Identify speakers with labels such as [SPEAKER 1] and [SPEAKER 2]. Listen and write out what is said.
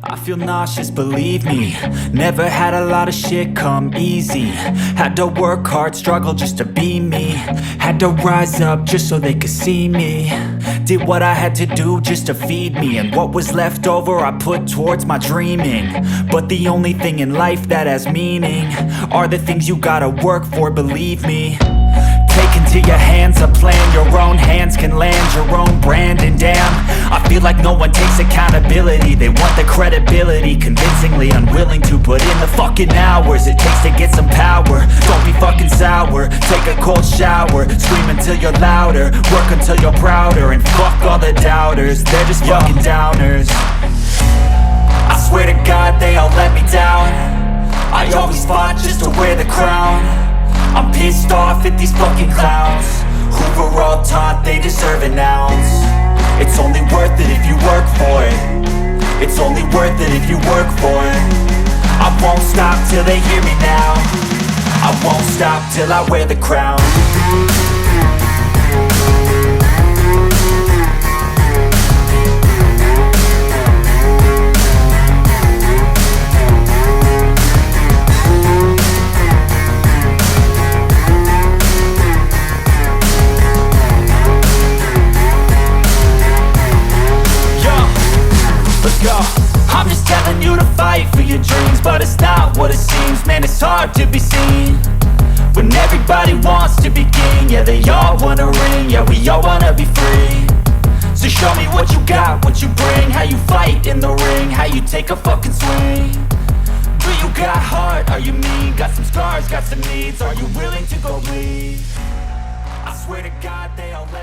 [SPEAKER 1] I feel nauseous, believe me. Never had a lot of shit come easy. Had to work hard, struggle just to be me. Had to rise up just so they could see me. Did what I had to do just to feed me. And what was left over I put towards my dreaming. But the only thing in life that has meaning are the things you gotta work for, believe me. Take into your hands a plan. Your own hands can land your own brand. And damn, I feel like no one takes accountability. They want the credibility, convincingly unwilling to put in the fucking hours it takes to get some power. Don't be fucking sour, take a cold shower. Scream until you're louder, work until you're prouder. And fuck all the doubters, they're just fucking downers. I swear to God they all let me down. I always fought just to wear the crown. I'm pissed off at these fucking clowns who were all taught they deserve an ounce. It's only worth it if you work for it. It's only worth it if you work for it. I won't stop till they hear me now. I won't stop till I wear the crown. I'm just telling you to fight for your dreams, but it's not what it seems. Man, it's hard to be seen when everybody wants to be king. Yeah, they all wanna ring, yeah, we all wanna be free. So show me what you got, what you bring, how you fight in the ring, how you take a fucking swing. Do you got heart, are you mean? Got some scars, got some needs, are you willing to go bleed? I swear to God they all let me